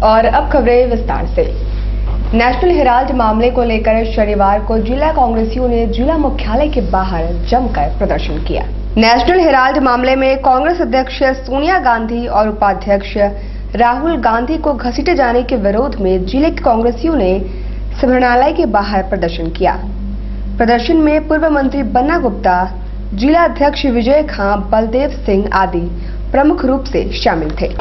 और अब खबरें विस्तार से। नेशनल हेराल्ड मामले को लेकर शनिवार को जिला कांग्रेसियों ने जिला मुख्यालय के बाहर जमकर प्रदर्शन किया। नेशनल हेराल्ड मामले में कांग्रेस अध्यक्ष सोनिया गांधी और उपाध्यक्ष राहुल गांधी को घसीटे जाने के विरोध में जिले के कांग्रेसियों ने समाहरणालय के बाहर प्रदर्शन किया। प्रदर्शन में पूर्व मंत्री बन्ना गुप्ता, जिला अध्यक्ष विजय खां, बलदेव सिंह आदि प्रमुख रूप से शामिल थे।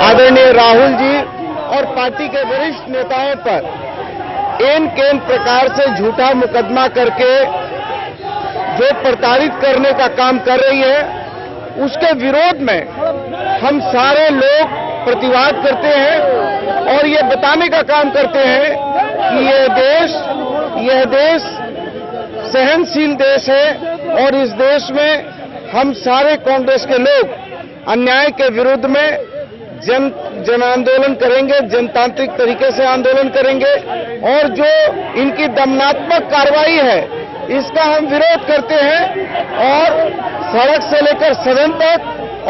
आदरणीय राहुल जी और पार्टी के वरिष्ठ नेताओं पर एन केन प्रकार से झूठा मुकदमा करके जो प्रताड़ित करने का काम कर रही है, उसके विरोध में हम सारे लोग प्रतिवाद करते हैं और ये बताने का काम करते हैं कि यह देश सहनशील देश है और इस देश में हम सारे कांग्रेस के लोग अन्याय के विरुद्ध में जन आंदोलन करेंगे, जनतांत्रिक तरीके से आंदोलन करेंगे और जो इनकी दमनात्मक कार्रवाई है इसका हम विरोध करते हैं और सड़क से लेकर सदन तक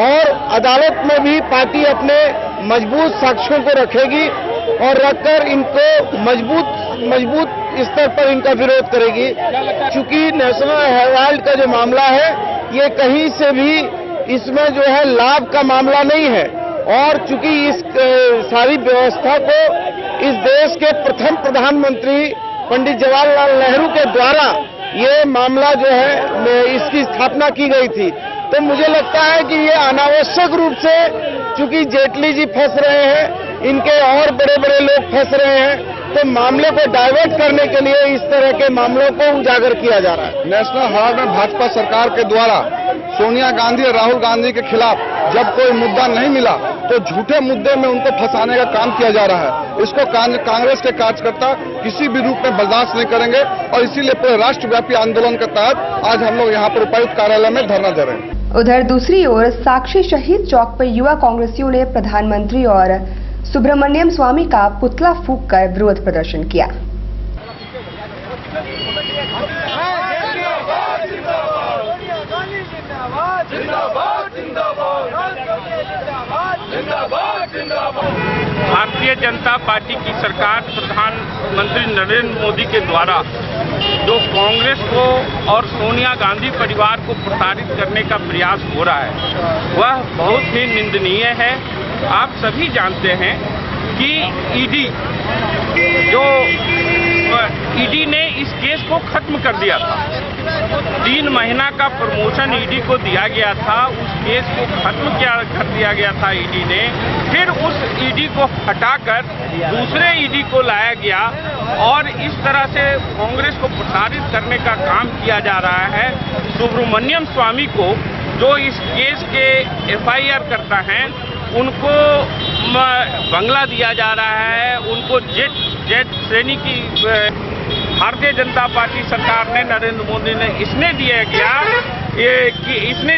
और अदालत में भी पार्टी अपने मजबूत साक्ष्यों को रखेगी और रखकर इनको मजबूत स्तर पर इनका विरोध करेगी। चूंकि नेशनल हेराल्ड का जो मामला है ये कहीं से भी इसमें जो है लाभ का मामला नहीं है और चूंकि इस सारी व्यवस्था को इस देश के प्रथम प्रधानमंत्री पंडित जवाहरलाल नेहरू के द्वारा ये मामला जो है इसकी स्थापना की गई थी, तो मुझे लगता है कि ये अनावश्यक रूप से चूंकि जेटली जी फंस रहे हैं, इनके और बड़े बड़े लोग फंस रहे हैं, तो मामले को डाइवर्ट करने के लिए इस तरह के मामलों को उजागर किया जा रहा है। नेशनल हेराल्ड में भाजपा सरकार के द्वारा सोनिया गांधी और राहुल गांधी के खिलाफ जब कोई मुद्दा नहीं मिला तो झूठे मुद्दे में उनको फंसाने का काम किया जा रहा है। इसको कांग्रेस के कार्यकर्ता किसी भी रूप में बर्दाश्त नहीं करेंगे और इसीलिए पूरे राष्ट्रव्यापी आंदोलन के तहत आज हम लोग यहाँ पर उपायुक्त कार्यालय में धरना दे रहे हैं। उधर दूसरी ओर साक्षी शहीद चौक पर युवा कांग्रेसियों ने प्रधानमंत्री और सुब्रमण्यम स्वामी का पुतला फूंक कर विरोध प्रदर्शन किया। भारतीय जनता पार्टी की सरकार प्रधानमंत्री नरेंद्र मोदी के द्वारा जो कांग्रेस को और सोनिया गांधी परिवार को प्रताड़ित करने का प्रयास हो रहा है वह बहुत ही निंदनीय है। आप सभी जानते हैं कि ईडी ने इस केस को खत्म कर दिया था। 3 महीना का प्रमोशन ईडी को दिया गया था, उस केस को खत्म कर दिया गया था ईडी ने। फिर उस ईडी को हटाकर दूसरे ईडी को लाया गया और इस तरह से कांग्रेस को प्रताड़ित करने का काम किया जा रहा है। सुब्रमण्यम स्वामी को जो इस केस के FIR करता है उनको बंगला दिया जा रहा है, उनको जेट श्रेणी की भारतीय जनता पार्टी सरकार ने, नरेंद्र मोदी ने इसने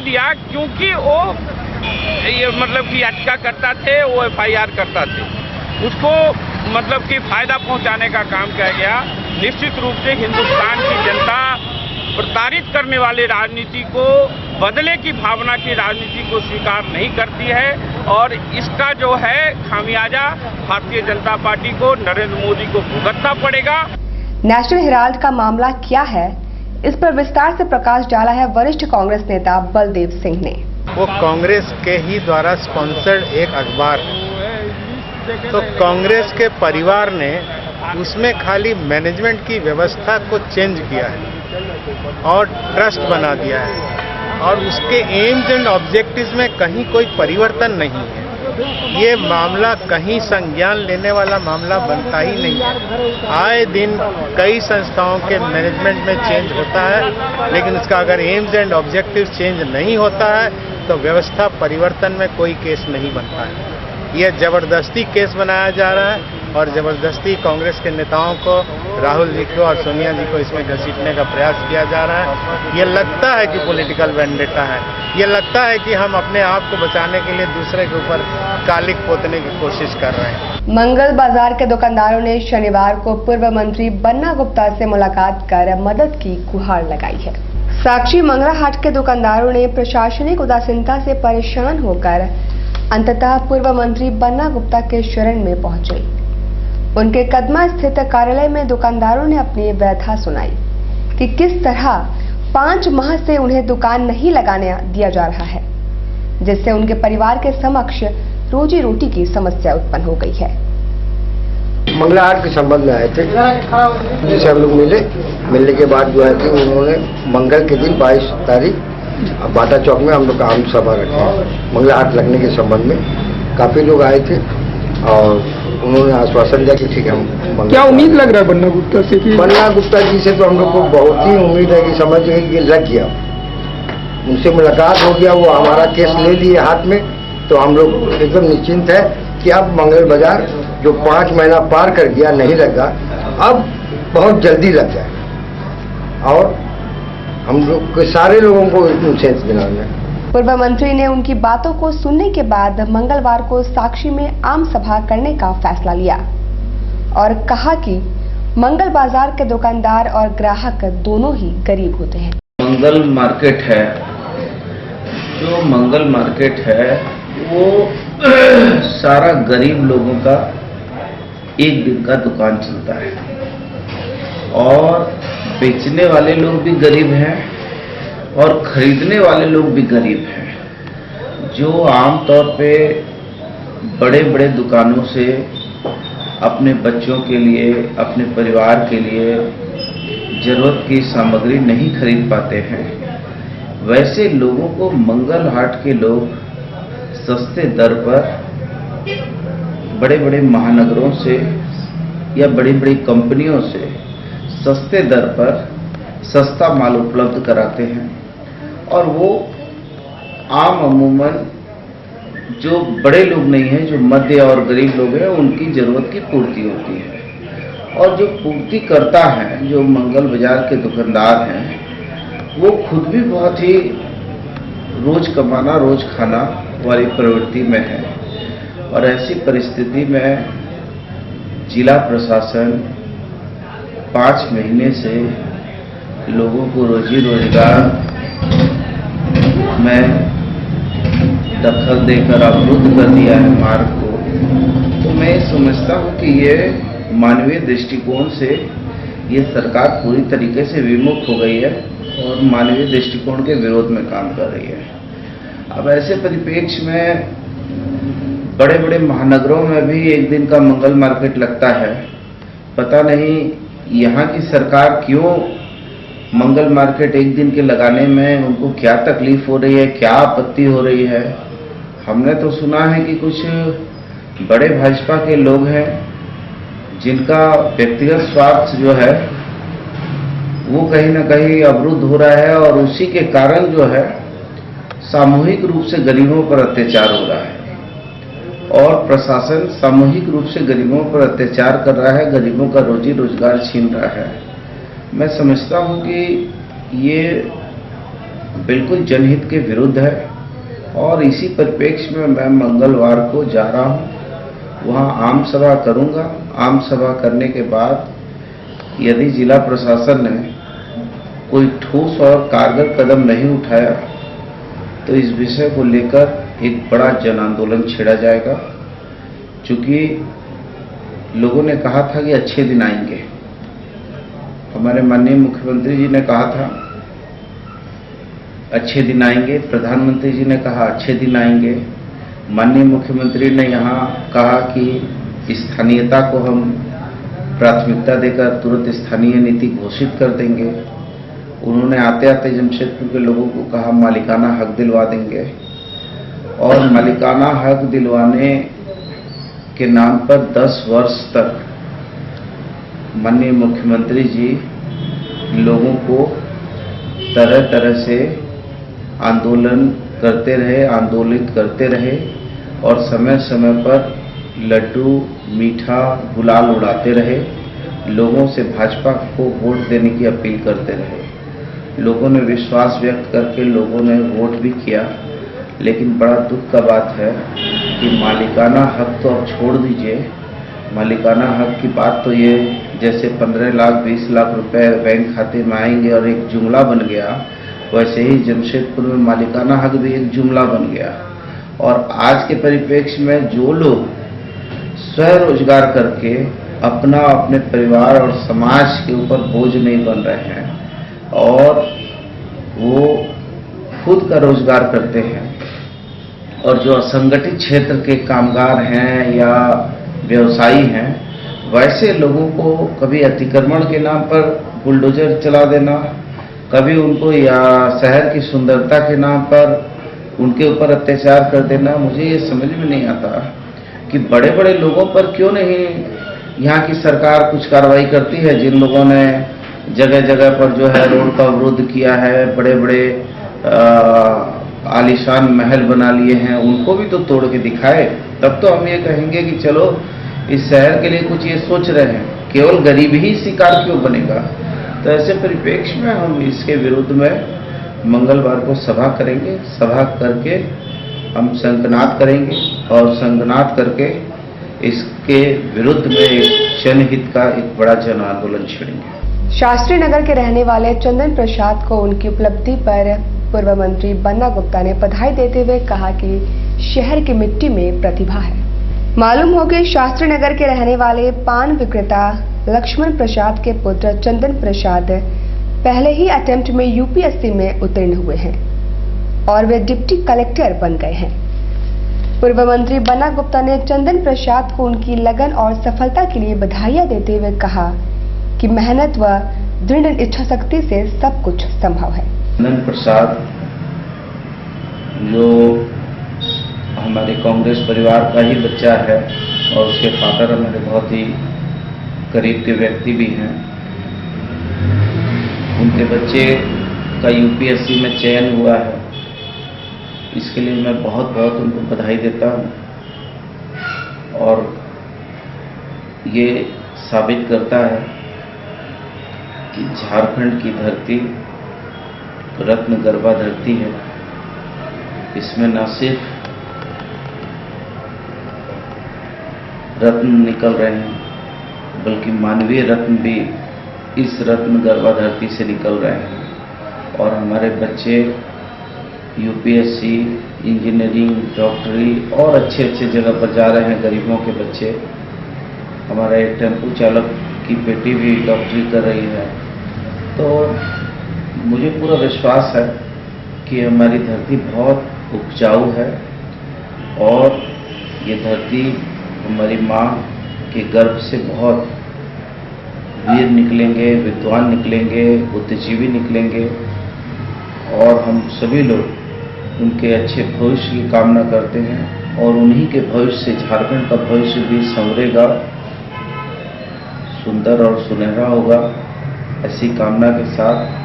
दिया क्योंकि वो ये मतलब कि याचिका करता थे, वो FIR करता थे, उसको मतलब कि फायदा पहुंचाने का काम किया गया। निश्चित रूप से हिंदुस्तान की जनता प्रताड़ित करने वाली राजनीति को, बदले की भावना की राजनीति को स्वीकार नहीं करती है और इसका जो है खामियाजा भारतीय जनता पार्टी को, नरेंद्र मोदी को भुगतना पड़ेगा। नेशनल हेराल्ड का मामला क्या है, इस पर विस्तार से प्रकाश डाला है वरिष्ठ कांग्रेस नेता बलदेव सिंह ने। वो कांग्रेस के ही द्वारा स्पॉन्सर्ड एक अखबार है, तो कांग्रेस के परिवार ने उसमें खाली मैनेजमेंट की व्यवस्था को चेंज किया है और ट्रस्ट बना दिया है और उसके एम्स एंड ऑब्जेक्टिव्स में कहीं कोई परिवर्तन नहीं है। ये मामला कहीं संज्ञान लेने वाला मामला बनता ही नहीं है। आए दिन कई संस्थाओं के मैनेजमेंट में चेंज होता है, लेकिन उसका अगर एम्स एंड ऑब्जेक्टिव्स चेंज नहीं होता है तो व्यवस्था परिवर्तन में कोई केस नहीं बनता है। यह जबरदस्ती केस बनाया जा रहा है और जबरदस्ती कांग्रेस के नेताओं को, राहुल जी को और सोनिया जी को इसमें घसीटने का प्रयास किया जा रहा है। ये लगता है कि पॉलिटिकल वेंडेटा है, ये लगता है कि हम अपने आप को बचाने के लिए दूसरे के ऊपर कालिक पोतने की कोशिश कर रहे हैं। मंगल बाजार के दुकानदारों ने शनिवार को पूर्व मंत्री बन्ना गुप्ता से मुलाकात कर मदद की गुहार लगाई है। साक्षी मंगला हाट के दुकानदारों ने प्रशासनिक उदासीनता से परेशान होकर अंततः पूर्व मंत्री बन्ना गुप्ता के शरण में पहुंचे। उनके कदमा स्थित कार्यालय में दुकानदारों ने अपनी व्यथा सुनाई कि किस तरह 5 माह से उन्हें दुकान नहीं लगाने दिया जा रहा है, जिससे उनके परिवार के समक्ष रोजी रोटी की समस्या उत्पन्न हो गई है। मंगला हाट के संबंध में आए थे, जिसे हम लोग मिलने के बाद जो है कि उन्होंने मंगल के दिन 22 तारीख बाटा चौक में हम लोग का आम सभा रखा। मंगला हाट लगने के संबंध में काफी लोग आए थे और उन्होंने आश्वासन दिया कि ठीक है हम। क्या उम्मीद लग रहा है बन्ना गुप्ता से कि बन्ना गुप्ता जी से तो हम लोग को बहुत ही उम्मीद है कि समझ गए कि लग गया, उनसे मुलाकात हो गया, वो हमारा केस ले लिए हाथ में, तो हम लोग एकदम निश्चिंत है कि अब मंगल बाजार जो 5 महीना पार कर गया नहीं लगा, अब बहुत जल्दी लग जाए और हम लोग के सारे लोगों को उनसे इत्मीनान है। पूर्व मंत्री ने उनकी बातों को सुनने के बाद मंगलवार को साक्षी में आम सभा करने का फैसला लिया और कहा कि मंगल बाजार के दुकानदार और ग्राहक दोनों ही गरीब होते हैं। मंगल मार्केट है, जो मंगल मार्केट है वो सारा गरीब लोगों का एक दिन का दुकान चलता है और बेचने वाले लोग भी गरीब हैं और खरीदने वाले लोग भी गरीब हैं। जो आमतौर पे बड़े बड़े दुकानों से अपने बच्चों के लिए, अपने परिवार के लिए जरूरत की सामग्री नहीं खरीद पाते हैं, वैसे लोगों को मंगल हाट के लोग सस्ते दर पर बड़े बड़े महानगरों से या बड़ी बड़ी कंपनियों से सस्ते दर पर सस्ता माल उपलब्ध कराते हैं और वो आम अमूमन जो बड़े लोग नहीं हैं, जो मध्य और गरीब लोग हैं, उनकी जरूरत की पूर्ति होती है। और जो पूर्ति करता है, जो मंगल बाजार के दुकानदार हैं, वो खुद भी बहुत ही रोज कमाना रोज खाना वाली प्रवृत्ति में है और ऐसी परिस्थिति में जिला प्रशासन 5 महीने से लोगों को रोजी रोजगार में दखल देकर अवरुद्ध कर दिया है मार्ग को। तो मैं समझता हूँ कि ये मानवीय दृष्टिकोण से ये सरकार पूरी तरीके से विमुख हो गई है और मानवीय दृष्टिकोण के विरोध में काम कर रही है। अब ऐसे परिप्रेक्ष्य में बड़े बड़े महानगरों में भी एक दिन का मंगल मार्केट लगता है। पता नहीं यहाँ की सरकार क्यों मंगल मार्केट एक दिन के लगाने में उनको क्या तकलीफ हो रही है, क्या आपत्ति हो रही है। हमने तो सुना है कि कुछ बड़े भाजपा के लोग हैं जिनका व्यक्तिगत स्वार्थ जो है वो कहीं ना कहीं अवरुद्ध हो रहा है और उसी के कारण जो है सामूहिक रूप से गरीबों पर अत्याचार हो रहा है और प्रशासन सामूहिक रूप से गरीबों पर अत्याचार कर रहा है, गरीबों का रोजी रोजगार छीन रहा है। मैं समझता हूं कि ये बिल्कुल जनहित के विरुद्ध है और इसी परिप्रेक्ष्य में मैं मंगलवार को जा रहा हूं, वहां आम सभा करूंगा। आम सभा करने के बाद यदि जिला प्रशासन ने कोई ठोस और कारगर कदम नहीं उठाया तो इस विषय को लेकर एक बड़ा जन आंदोलन छेड़ा जाएगा। चूंकि लोगों ने कहा था कि अच्छे दिन आएंगे, हमारे माननीय मुख्यमंत्री जी ने कहा था अच्छे दिन आएंगे, प्रधानमंत्री जी ने कहा अच्छे दिन आएंगे, माननीय मुख्यमंत्री ने यहाँ कहा कि स्थानीयता को हम प्राथमिकता देकर तुरंत स्थानीय नीति घोषित कर देंगे उन्होंने आते आते जमशेदपुर के लोगों को कहा मालिकाना हक दिलवा देंगे, और मालिकाना हक दिलवाने के नाम पर 10 वर्ष तक माननीय मुख्यमंत्री जी लोगों को तरह तरह से आंदोलन करते रहे, आंदोलित करते रहे, और समय समय पर लड्डू मीठा गुलाल उड़ाते रहे, लोगों से भाजपा को वोट देने की अपील करते रहे। लोगों ने विश्वास व्यक्त करके लोगों ने वोट भी किया, लेकिन बड़ा दुख का बात है कि मालिकाना हक तो अब छोड़ दीजिए। मालिकाना हक की बात तो ये जैसे 15 लाख 20 लाख रुपए बैंक खाते में आएंगे और एक जुमला बन गया, वैसे ही जमशेदपुर में मालिकाना हक भी एक जुमला बन गया। और आज के परिप्रेक्ष्य में जो लोग स्वरोजगार करके अपना अपने परिवार और समाज के ऊपर बोझ नहीं बन रहे हैं और वो खुद का रोजगार करते हैं, और जो असंगठित क्षेत्र के कामगार हैं या व्यवसायी हैं, वैसे लोगों को कभी अतिक्रमण के नाम पर बुलडोजर चला देना, कभी उनको या शहर की सुंदरता के नाम पर उनके ऊपर अत्याचार कर देना, मुझे ये समझ में नहीं आता कि बड़े बड़े लोगों पर क्यों नहीं यहाँ की सरकार कुछ कार्रवाई करती है। जिन लोगों ने जगह जगह पर जो है रोड का अवरोध किया है, बड़े बड़े आलीशान महल बना लिए हैं, उनको भी तो तोड़ के दिखाए, तब तो हम ये कहेंगे कि चलो इस शहर के लिए कुछ ये सोच रहे हैं। केवल गरीब ही शिकार क्यों बनेगा? तो ऐसे परिप्रेक्ष्य में हम इसके विरुद्ध में मंगलवार को सभा करेंगे। सभा करके हम संकनाद करेंगे और संकनाद करके इसके विरुद्ध में एक जनहित का एक बड़ा जन आंदोलन छेड़ेंगे। शास्त्री नगर के रहने वाले चंदन प्रसाद को उनकी उपलब्धि पर पूर्व मंत्री बन्ना गुप्ता ने बधाई देते हुए कहा कि शहर की मिट्टी में प्रतिभा है। मालूम हो कि शास्त्री नगर के रहने वाले पान विक्रेता लक्ष्मण प्रसाद के पुत्र चंदन प्रसाद पहले ही अटेम्प्ट में यूपीएससी में उत्तीर्ण हुए हैं और वे डिप्टी कलेक्टर बन गए हैं। पूर्व मंत्री बन्ना गुप्ता ने चंदन प्रसाद को उनकी लगन और सफलता के लिए बधाइयां देते हुए कहा कि मेहनत व दृढ़ इच्छा शक्ति से सब कुछ संभव है। चंदन प्रसाद जो हमारे कांग्रेस परिवार का ही बच्चा है और उसके फादर हमारे बहुत ही करीब के व्यक्ति भी हैं, उनके बच्चे का यूपीएससी में चयन हुआ है, इसके लिए मैं बहुत बहुत उनको बधाई देता हूँ। और ये साबित करता है कि झारखंड की धरती रत्न गर्भा धरती है। इसमें न सिर्फ रत्न निकल रहे हैं, बल्कि मानवीय रत्न भी इस रत्न गर्भा धरती से निकल रहे हैं। और हमारे बच्चे यूपीएससी, इंजीनियरिंग, डॉक्टरी और अच्छे अच्छे जगह पर जा रहे हैं। गरीबों के बच्चे, हमारा एक टेम्पो चालक की बेटी भी डॉक्टरी कर रही है। तो मुझे पूरा विश्वास है कि हमारी धरती बहुत उपजाऊ है और ये धरती हमारी माँ के गर्भ से बहुत वीर निकलेंगे, विद्वान निकलेंगे, बुद्धिजीवी निकलेंगे, और हम सभी लोग उनके अच्छे भविष्य की कामना करते हैं और उन्हीं के भविष्य से झारखंड का भविष्य भी संवरेगा, सुंदर और सुनहरा होगा। ऐसी कामना के साथ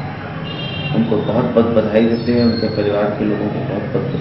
उनको बहुत बहुत बधाई देते हैं, उनके परिवार के लोगों को बहुत बहुत